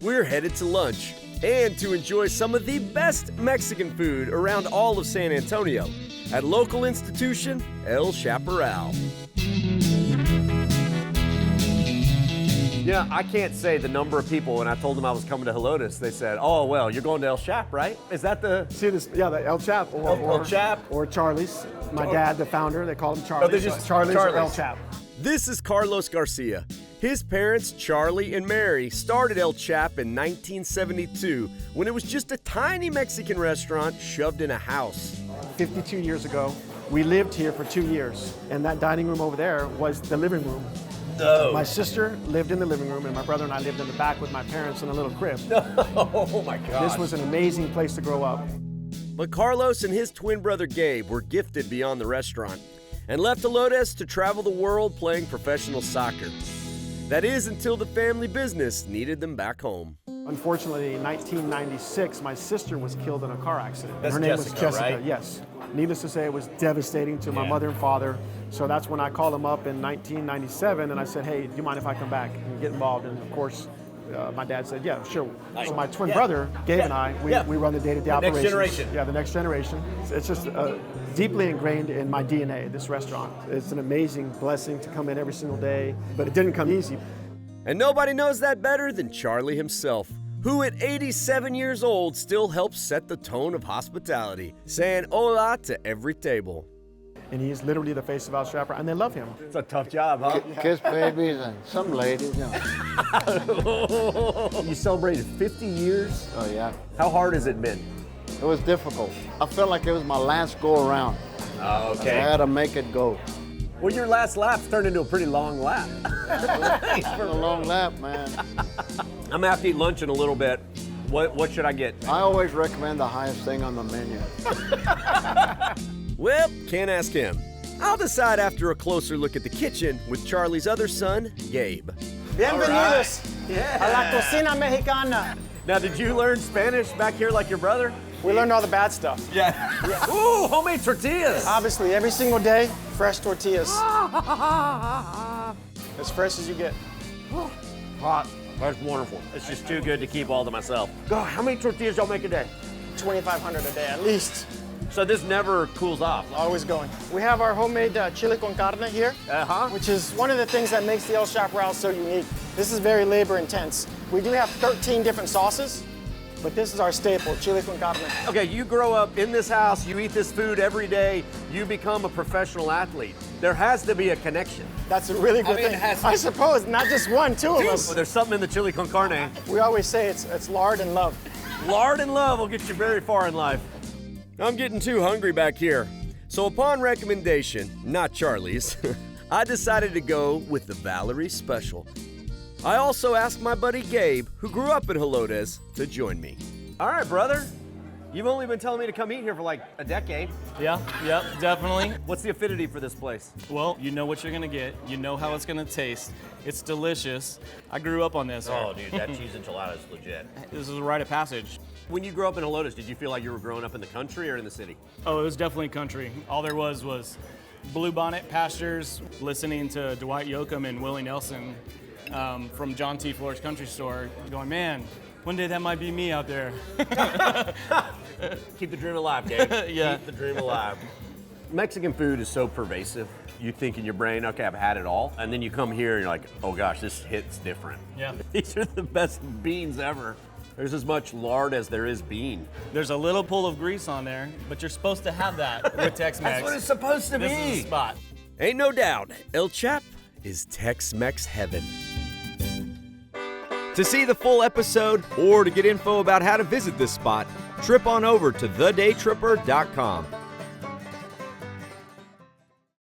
we're headed to lunch and to enjoy some of the best Mexican food around all of San Antonio at local institution El Chaparral. Yeah, I can't say the number of people when I told them I was coming to Helotes, they said, "Oh, well, you're going to El Chap, right? Is that the..." See this? Yeah, the El Chap. El Chap. Or Charlie's. My dad, the founder, they call him Charlie. Oh, they're just Charlie's. Or El Charlie's. Chap. This is Carlos Garcia. His parents, Charlie and Mary, started El Chap in 1972 when it was just a tiny Mexican restaurant shoved in a house. 52 years ago, we lived here for 2 years, and that dining room over there was the living room. No. My sister lived in the living room, and my brother and I lived in the back with my parents in a little crib. Oh my God. This was an amazing place to grow up. But Carlos and his twin brother Gabe were gifted beyond the restaurant and left Helotes to travel the world playing professional soccer. That is until the family business needed them back home. Unfortunately, in 1996, my sister was killed in a car accident. That's Her name was Jessica, Jessica, right? yes. Needless to say, it was devastating to my mother and father. So that's when I called them up in 1997 and I said, "Hey, do you mind if I come back and get involved?" And of course, my dad said, "Yeah, sure." So my twin brother, Gabe, and I, we run the day-to-day operations. Next generation. Yeah, the next generation. It's just deeply ingrained in my DNA, this restaurant. It's an amazing blessing to come in every single day, but it didn't come easy. And nobody knows that better than Charlie himself, who at 87 years old still helps set the tone of hospitality, saying hola to every table. And he's literally the face of El Chaparral, and they love him. It's a tough job, huh? Kiss babies and some ladies, you know. You celebrated 50 years? Oh yeah, How hard has it been? it was difficult. I felt like it was my last go around. Oh, I had to make it go. Well, your last lap's turned into a pretty long lap. It's been a long lap, man. I'm gonna have to eat lunch in a little bit. What should I get? I always recommend the highest thing on the menu. Well, can't ask him. I'll decide after a closer look at the kitchen with Charlie's other son, Gabe. Bienvenidos Yeah. a la cocina mexicana. Now, did you learn Spanish back here like your brother? We learned all the bad stuff. Yeah. Ooh, homemade tortillas. Obviously, every single day, fresh tortillas. As fresh as you get. Hot. That's wonderful. It's just too good to keep all to myself. God, how many tortillas y'all make a day? 2,500 a day at least. So this never cools off. Always going. We have our homemade chili con carne here, which is one of the things that makes the El Chaparral so unique. This is very labor intense. We do have 13 different sauces, but this is our staple, chili con carne. Okay, you grow up in this house, you eat this food every day, you become a professional athlete. There has to be a connection. That's a really good mean, it thing. has to- I suppose, not just one, two of us. Well, there's something in the chili con carne. We always say it's lard and love. Lard and love will get you very far in life. I'm getting too hungry back here. So upon recommendation, not Charlie's, I decided to go with the Valerie Special. I also asked my buddy Gabe, who grew up in Helotes, to join me. All right, brother. You've only been telling me to come eat here for like a decade. Yeah, definitely. What's the affinity for this place? Well, you know what you're gonna get. You know how it's gonna taste. It's delicious. I grew up on this. Oh, dude, that cheese enchilada is legit. This is a rite of passage. When you grew up in Helotes, did you feel like you were growing up in the country or in the city? Oh, it was definitely country. All there was bluebonnet pastures, listening to Dwight Yoakam and Willie Nelson from John T. Fuller's Country Store, going, man, one day that might be me out there. Keep the dream alive, Gabe. Yeah. Keep the dream alive. Mexican food is so pervasive. You think in your brain, okay, I've had it all. And then you come here and you're like, oh gosh, this hits different. Yeah. These are the best beans ever. There's as much lard as there is bean. There's a little pull of grease on there, but you're supposed to have that with Tex-Mex. That's what it's supposed to This be. is the spot. Ain't no doubt, El Chap is Tex-Mex heaven. To see the full episode or to get info about how to visit this spot, trip on over to thedaytripper.com.